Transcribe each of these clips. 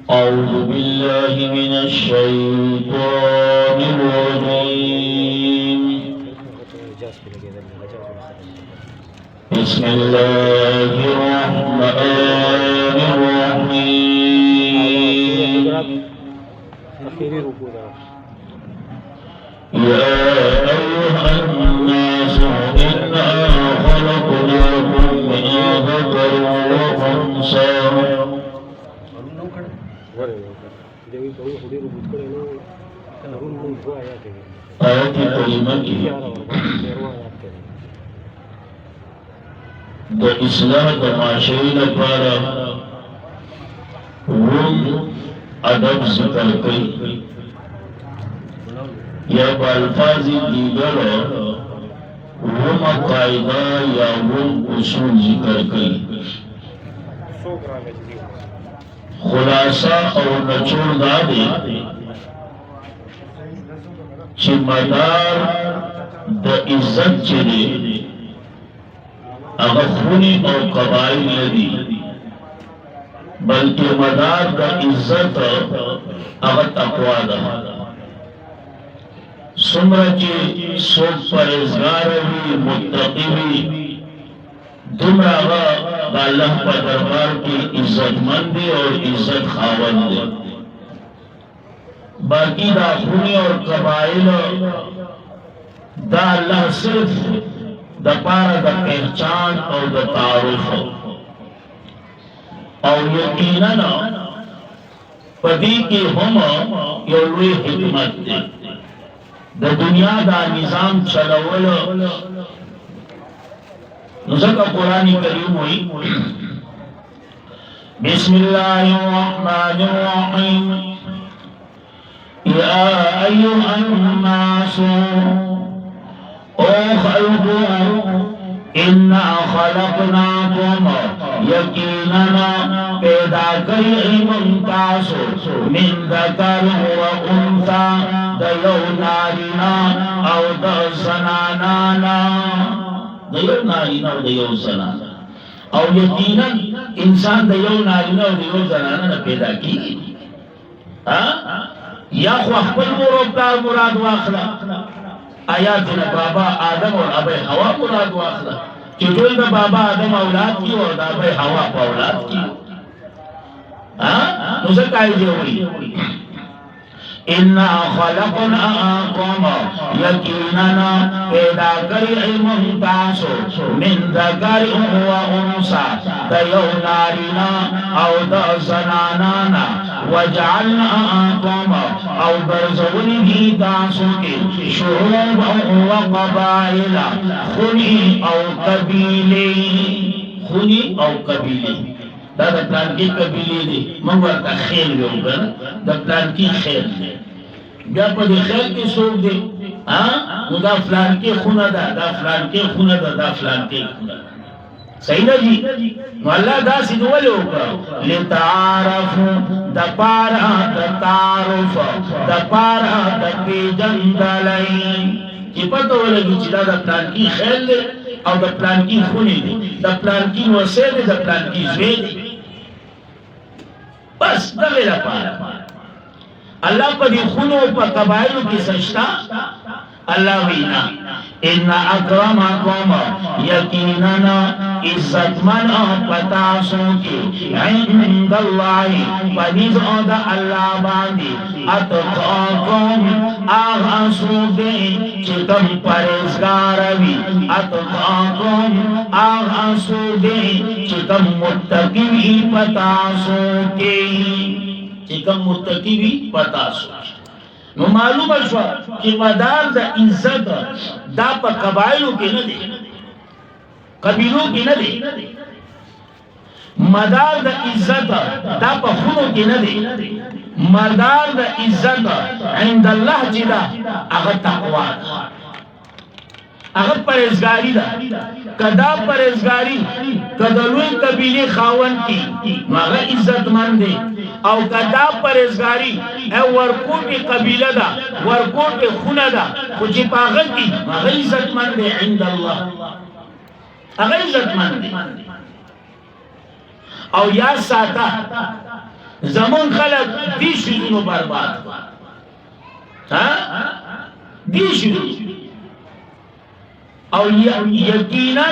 أعوذ بالله من الشيطان الرجيم. بسم الله الرحمن الرحيم. يا أيها الناس إنا خلقناكم من ذكر وأنثى. آيات کریمہ کی د اصلاح د معاشرې لپاره روم ادب ذکر کوي یا با الفاظ دیگر روم قاعدہ یا روم اصول ذکر کوي. خلاصہ اور نچوڑ دا دے چی مدار دا عزت چلے اگر خونی اور قبائل لدی بلکہ مدار دا عزت اگر تقوی دا سمرہ چی سوک پرہیزگار وی متقی وی دمرا با اللہ پا دربار کی عزت مندی اور عزت خاوند دے. باقی دا خونی اور قبائل دا اللہ صرف دا پارا دا پہچان اور دا تعارف اور یقیناً پدی کی ہم یولوی حکمت دے. دا دنیا دا نظام چلولو نزل قرآن کریم ہوئی. بسم اللہ الرحمن الرحیم. یا ایها الناس او خلقو انا خلقناکم یقیننا پیدا کئی من تاسو من ذکر و انثى دیو نارینا او دزنانانا دیو نارینا و دیو زنانا او یقینا انسان دیو نارینا و دیو زنانا پیدا کی یا خو خپل مراد واخلا آیات نے بابا آدم اور اب حوا مراد واخلا کہ ټول د بابا آدم اولاد کی اور د اب حوا اولاد کی نو څه کوي دی انا خلقناکم یقیننا پیدا کری ایمون تاسو من ذکر و انثى دیو نارینا او د زنانانا وجعلناکم او برزونی بھی تاسو کے شعوب و قبائل خنی او قبیلے دا دا پلان کی قبیلی دی من ورکا خیل گئو گا دا پلان کی خیل دی بیا پا دی خیل کی سوک دی نو دا فلان کی خونه دا دا فلان کی خونه دا دا فلان کی خونه دا صحیح نا جی نو اللہ دا سی دولی ہوگا لتعارفو دا پارا دا تعارف دا پارا دا پیجن دلائی کی پتہ ہو لگی چی دا پلان کی خیل دی او دا پلان کی خونی دی دا پلان کی وسیع دی دا پلان کی زوی دی بس دا غیر پارا اللہ پا دی خونو پا قبائلو کی سجتا اللہ وینا ان اکرمکم یقیننا عزت من پتاسو کی عند اللہ پنیز دا اللہ باندی اتقاکم آغاسو دے چکم پرزگاروی اتقاکم آغاسو دے چکم متقوی پتاسو کی چکم متقوی پتاسو. نو معلوم شو کہ مدار دا عزت دا پا قبائلوں کی نہ دے قبیلوں کی نہ دے مدار دا عزت دا پا خونوں کی نہ دے مدار دا عزت عند اللہ جدا اگر تقوی اگر پرہیزگاری دا کدا پرہیزگاری کدلوی قبیلی خاون کی ماغا عزت مند دے او کدا پرہیزگاری اے ورکوٹی قبیلہ دا ورکوٹی خونہ دا خوچی پاغت کی ماغا عزت مند دے عند اللہ اگر عزت مند دے او یا ساتا زمون خلق دی شنو برباد ها دی شنو او یقینا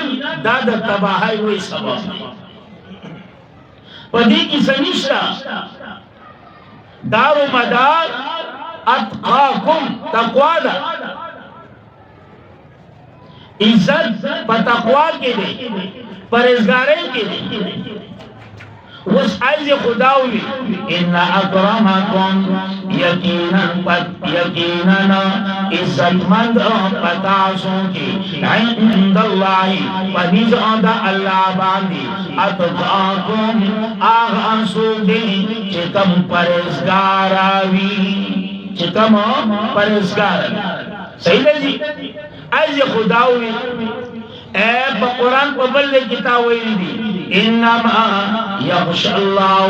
دا د تباہی وی سبب پدې کې سنشتا دار و مدار اتقاکم تقوا دا عزت په تقوا کې دی پرهیزګاری کې دی وس عايز خداوي ان اکرمکم یقینا عزتمند پتاسو کی عند الله پنیز آدھا اللہ باندی اتقاکم آغاسو دی چکم پرهیزګاراوی چکم پرهیزګاراوی صحیح ہے جی عايز خداوي اے قرآن په بل کتاب ویل دي انما يخشى الله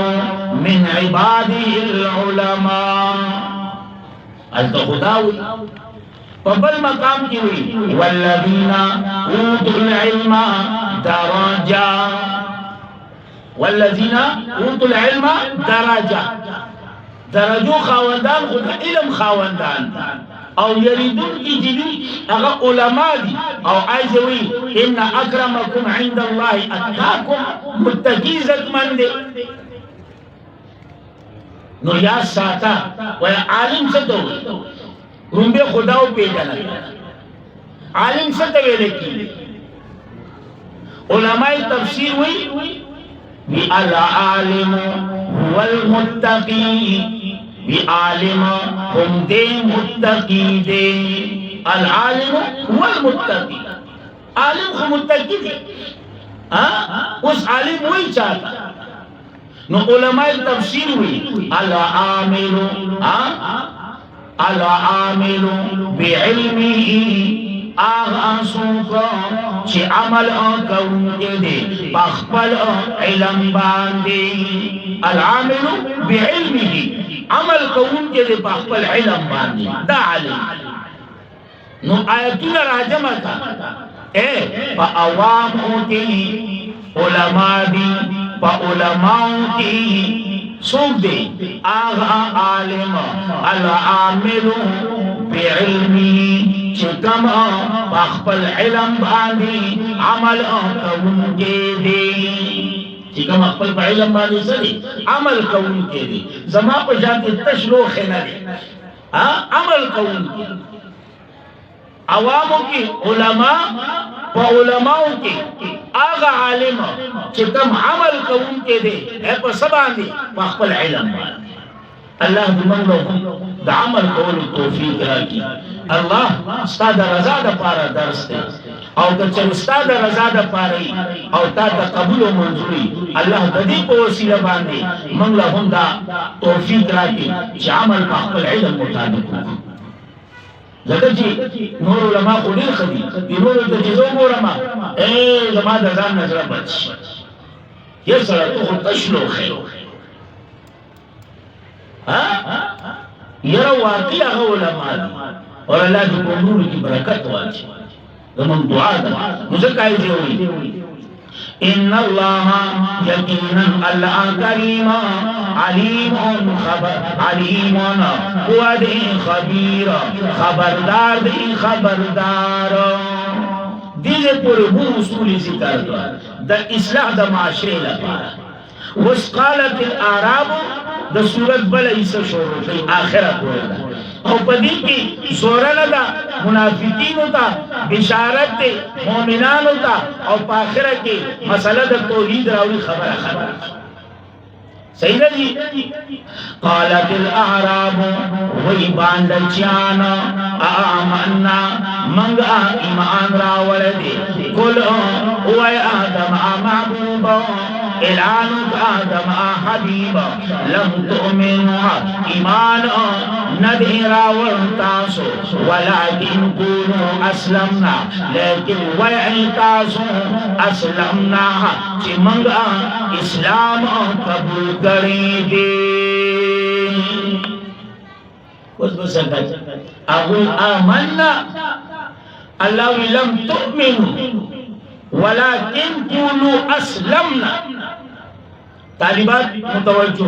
من عباده العلماء انت خداوي په بل مقام کې وی والذین اوتوا العلم درجات والذین اوتوا العلم درجات درجو خواندان خود علم خواندان او یریدون کی جلی اغا علماء دی او عائزوی ان اکرمکم عند اللہ اتقاکم متقیزت من دی نو یا ساتا ویا عالم ستو رنبی خداو پیجانا عالم ستوی لکی علماء تفسیر وی بی العالم والمتقی بی عالم هم دے متقی دے العالم والمتقی عالم خو متقی دے اس عالم وہی چاہتا نو علماء تفسیر ہوئی العامل بعلمه آغاسوں کا چی عمل کون کے دے پخپل علم باندے العامل بعلمه عمل کون کے دے پخپل علم باندے دا علم نو آیتون راجمہ کا پا عوام ہوتی علماء دی پا علماء کی سوک دے آغا عالم العامل بعلمی چکم پخپل علم باندی عمل کون کے دے چکم اخپل پا علم باندی سری عمل کون کے دے زما پا جاتی تشلوخ نرے عمل کون کے عواموں کی علماء و علماء کی آغا عالم چکم عمل کون کے دے اے پا سبان دے پخپل علم باندی اللہ دمان لو دا عمل قول توفیق راکی اللہ استاد رضا دا پارا درس دے او کچر استاد رضا دا پاری او تا دا قبول و منظوری اللہ دا دی پا وسیلہ باندے من لهم دا توفیق راکی چی عمل پخپل علم مطابق ہو زکر چی نور علماء خودیر خدی دی نور تجیزو مورما اے زمان دا زان نظر بچ یہ سر تو خود تشلو خیرو یرا واقعی آغا علماء دی اور اللہ کی قنور کی برکت واجی زمان دعا دا مجھکائی جو ہوئی ان اللہ یقینا اللہ کریم علیم قواد خبیر خبردار دی خبردار دیلے پورے وہ اصولی ذکر دا اصلاح دا معاشرے لپارا وسقالت الاعراب دا صورت بل عیسیٰ شروع کی آخرت ہوئے او پدی کی زورن دا منافقین ہوتا بشارت دے مومنان ہوتا او پاخرہ کی مسئلہ دا توحید راوی خبر سیدہ جی قالت الاعراب وی باندچیانا آمنا منگا ایمان راولدے کل اوی آدم معبوبا اعلانک آدم حبیبا لم تؤمنوا ایمان ندی راول تاسو ولیکن کونو اسلمنا لیکن ویعی تاسو اسلمنا چی منگا اسلام قبول کری دے کچھ بسکتا اقول آمنا اللہ لم تؤمنوا ولیکن کونو اسلمنا طالبات متوجہ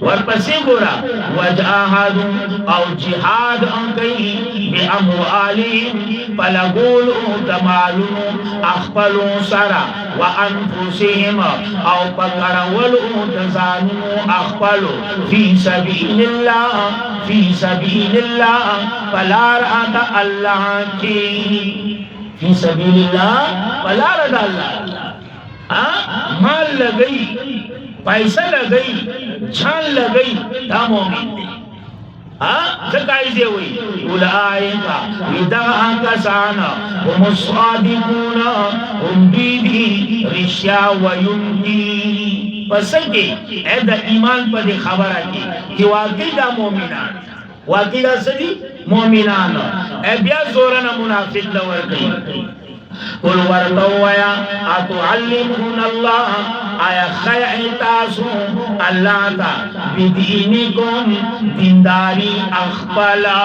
ورپسې ګورا وجاهدوا او جهاد ان کوي باموالهم فلغول تمالو اخبلوا سرا وانفسهم او پکړول تزانو اخبلوا في سبيل الله فلا رأت الله کی فی سبیل اللہ فلا رأت اللہ مال لگئی پیسہ لگئی جان لگئی دا مومن دی زکایزه وی اولئکا ودعا کسانا هم الصادقون هم بیدی رشیا ویندی پسنگی ایدہ ایمان پا دی خبرہ کی واقعی دا مومنان واقعی دا سدی مومنان اے بیا زورنا منافق دور گئی قل ورطویا اتعلمون اللہ آیا خیع تاسو اللہ تا بدینکم دینداری اخبلا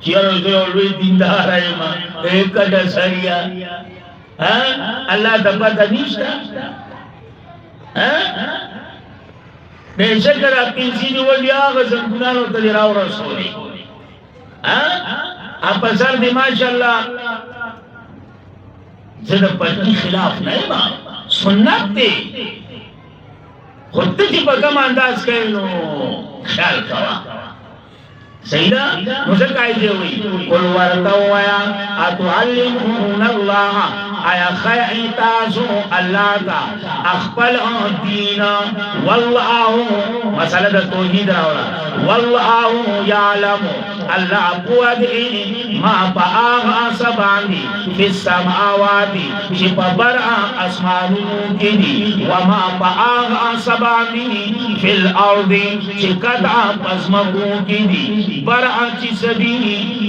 چیرو زیولوی دیندار ایما ایک دسریا اللہ تا پتا نیشتا بے شکر اپنسی نیولی آغا زنگونانو تلی راو رسولی اپا سر دی ماشاءاللہ زدہ پتنی خلاف نہیں ماں سنت تے خود تی پا کم انداز کئی نو خیال کوا سیدہ مذکائی دے ہوئی قل ورطویا اتعلمون اللہ آیا خیعی تاسو اللہ تا اخبل دین واللہ مسئلہ دا توحید راولا واللہ یعلم اللہ قوت ما پا آغا سباندی فی السماواتی چی پا برعا اسمانو کی دی وما پا آغا سباندی فی الارض چی قدعا پزمکو کی دی برعا چی سبی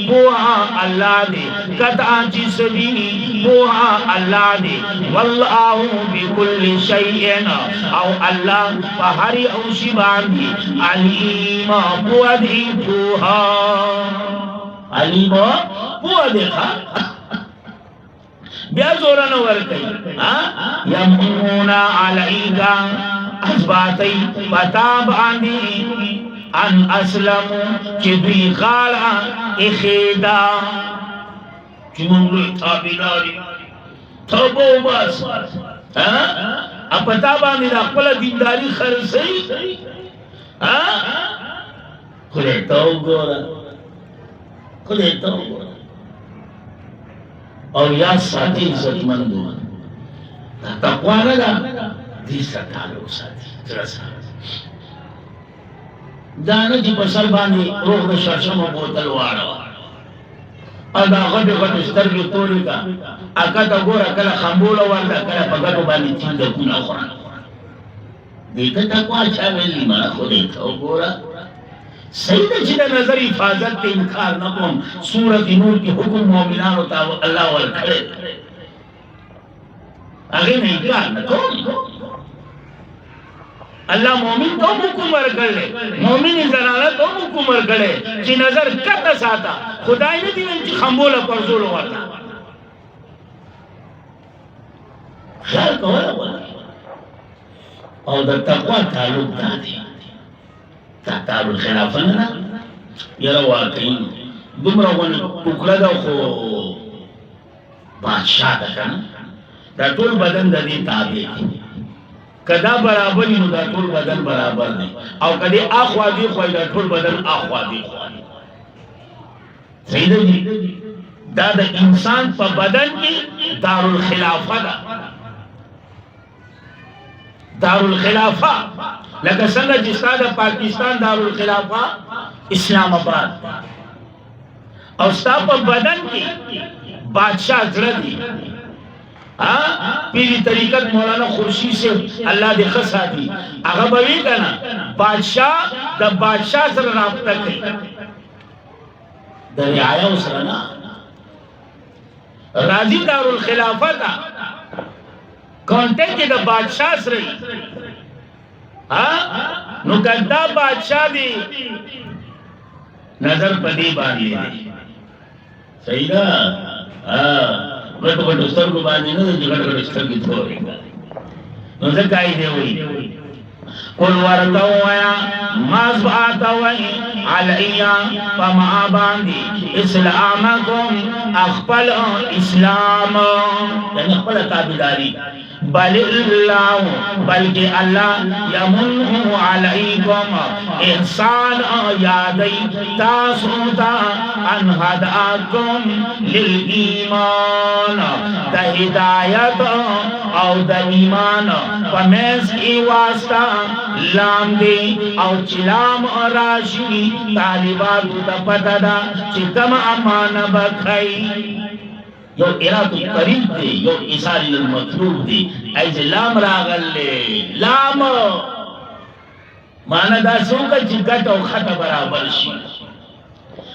بوہا اللہ دے قدعا چی سبی بوہا اللہ دے واللہ بکل شیئن او اللہ پہری اوشی باندی علیم بودی بوہا علیم بودی بیا زورانو ورکی یمونونا علیکا ازباتی پتاب آندی ان اسلمو چی دوی غالا اخیدا چی منگلوی تابیناری توبو بس اپتا باندې د خپل دینداری خرڅي خله تو ګور او یا ساتي عزت مندو تقوا نه دا دې ستالو ساتي ترسه دانه چې په سر باندې روغ د شاشمو بوتل واړه ادا غټ غټ سترګې تورې کا اګه تا ګور کله خمبوله ورته کله په ګټو باندې چې د کونه خورن دې ته تقوا چا ویلې ما خو دې ته ګور سید چې د نظر حفاظت ته انکار نه کوم سورۃ نور کې حکم مؤمنانو ته الله ورکړي هغه نه انکار نه کوم اللہ مومن تو حکم ورکڑے مومن زنانہ تو حکم ورکڑے چی نظر کتا ساتا خدای نے دیوین چی خمبولا پرزولو ورکا خیال کولا بولا او در تقوی تعلق دادی تحتاب الخلافنا یرا واقعین دمراغون ٹکڑا دا خو بادشاہ دا کنا دا طول بدن دا دی تابع دی کدا برابر نو دا ټول بدن برابر دی او کدی اخوا دی خو دا ټول بدن اخوا دی صحیح دی دا د انسان په بدن کې دارالخلافه ده دارالخلافه لکه څنګه چې ستاسو پاکستان دارالخلافه اسلام آباد او ستاسو په بدن کې بادشاہ زړه دی پیری طریقت مولانا خورشید سے اللہ دے خصا دی اگر بوی کنا بادشاہ دا بادشاہ سر رابطہ کی دا رعایہ سرنا راضی دارالخلافت کانٹیکٹ دا بادشاہ سر نو کدا بادشاہ دی نظر پدی بانی دی صحیح نا بٹ بٹ سترګو باندې نه چې غټ غټ سترګې تورې نو ځکه یې دی وایي قل ورتویا مازباتوی علیا فما باندی اسلامکم اخپل اسلام یعنی اخپل تابداری بل اللہ بلکہ اللہ یمنہ علیکم احسان یادی تاسوتا ان ہداکم للایمان دا ہدایت او دا ایمان فمیز کی واسطہ لام دے او چلام راشی طالباتو دا پتا دا چکم امان بکھائی یو ارادو قریب دے یو اصال المطلوب دے ایز لام راغل لے لام مانا دا سوکا چکت او خط برابر شی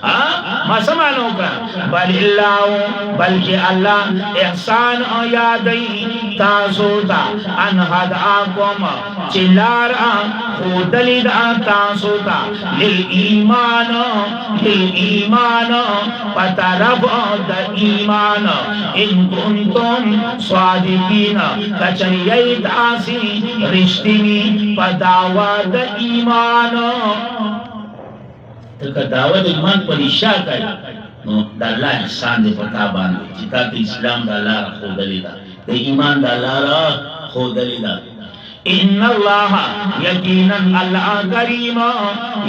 ما سمانو کا بل اللہ بلکہ اللہ احسان یادی تاسوتا ان ہداکم چلارا خودلی دا تاسوتا للایمان پترب دا ایمان ان کنتم صادقین کچریئی تاسی رشتینی پداوا دا ایمان تک دعوت ایمان پر اشاء کئی نو دا اللہ احسان دے پتا باندے چتا کہ اسلام دا اللہ را خودلی دا دا ایمان دا اللہ را خودلی دا ان اللہ یقینا اللہ کریم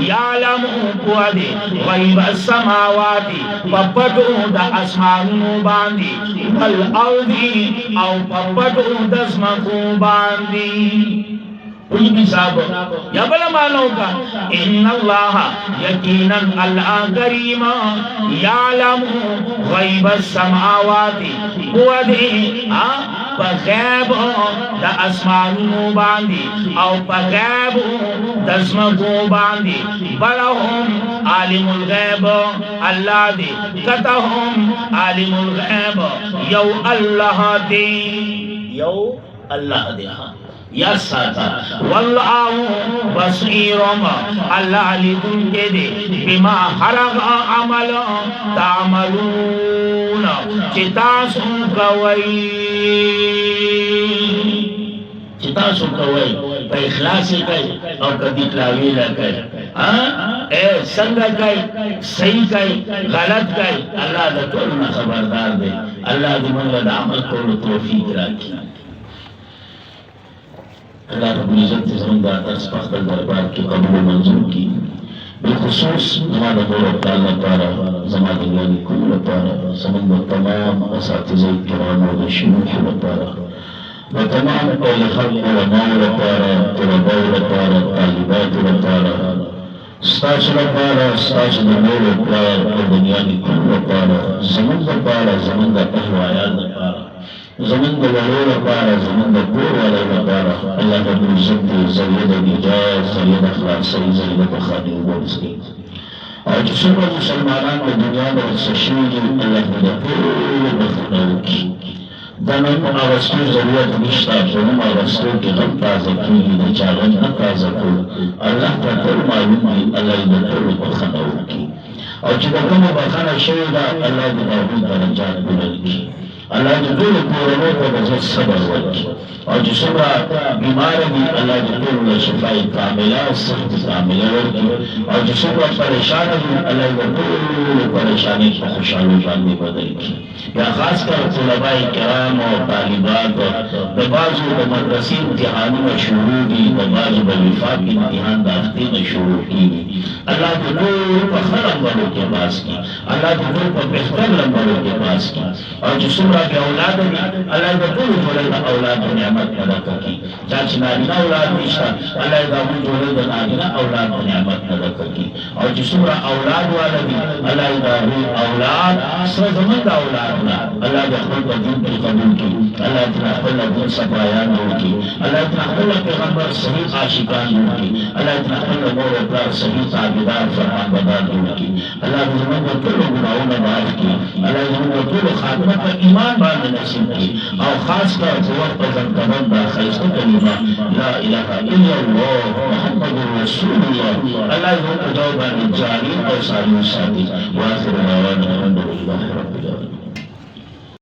یعلم قوادی غیب السماواتی پپٹو دا اسمانو باندی والارضی او پپٹو دا اسمانو باندی کوئی بھی صاحب یا بلا مانو کا ان اللہ یقینا اللہ کریم یعلم غیب السماوات قوادی پغیب دا اسمانو باندی او پغیب دا اسمانو باندی بلہم عالم الغیب اللہ دی کتہم عالم الغیب یو اللہ دی یو اللہ دی یا ساتا واللہ بصیرم اللہ لیدن کے دے بما حرق عمل تعملون چتاسو کوئی پہ اخلاصی کئی اور کدی تلاویلہ کئی اے سنگا کئی صحیح کئی غلط کئی اللہ دا تولنا خبردار دے اللہ دا من دا عمل کولو توفیق راکی اللہ رب العزت زمین دا درس پختر دربار کی قبول و منظور کی بالخصوص زمان دور تعالیٰ پارا زمان دیگانی کل پارا زمان دا تمام اساتذہ کرام و شیوخ و پارا و تمام اہل خلق علماء و پارا طلباء و پارا طالبات و پارا استاذ و پارا استاذ نمور و پارا دنیانی کل و پارا زمان دا پارا زمان دا اہل و عیاد پارا زمین دا ولور پارا زمین دا پور والا پارا اللہ رب العزت دے زید نجات زید اخلاصی زید خانی بولسی اور جسے پر مسلمانان کو دنیا دا سشیدی اللہ دا پور بخنو کی دنم آرستو ضرورت نشتا دنم آرستو کی غم تازہ کی دا چاگن نتازہ کو اللہ تا پور معلوم ہے اللہ دا پور بخنو کی اور جدا کم بخنا شیدہ اللہ دا پور درجات بلد کی اللہ جو دول پورنو کو بزر صبر ورکی اور جو صبر بیمار بھی اللہ جو دول شفائی کاملہ صحت کاملہ ورکی اور جو صبر پریشان بھی اللہ جو دول پریشانی کو خوشحالو جاننے بدل کی یا خاص کر طلباء کرام اور طالبات دبازو دا مدرسی امتحانی میں شروع کی دبازو بالوفاق کی امتحان داختی میں شروع کی اللہ جو دول پر خرم بلو کے پاس کی اللہ جو دول پر بہتر لمبروں کے پاس کی اور جو صبر کے اولاد بھی اللہ کا طول جوڑے دا اولاد نعمت مدکہ کی چاچ نارینا اولاد نشتا اللہ کا طول جوڑے دا نارینا اولاد نعمت مدکہ کی اور جس طرح اولاد والا بھی اللہ کا اولاد سر زمن دا اولادنا اللہ کا خود دین پر قبول کی اللہ اتنا خلا دین سپایان ہو کی اللہ اتنا خلا پیغمبر صحیح عاشقان ہو کی اللہ اتنا خلا مور اپرار صحیح تعبیدار فرمان بدار ہو کی اللہ زمن کا طول گناہوں معاف کی اللہ زمن کا طول خاتمہ پر ایمان باندھ نصیب کی اور خاص کر قوت پر زمکمن دا خیست کلمہ لا الہ الا اللہ محمد رسول اللہ اللہ یوں کو جوابان جاری اور ساری ساتھی واخر دعوانا الحمدللہ رب العالمین.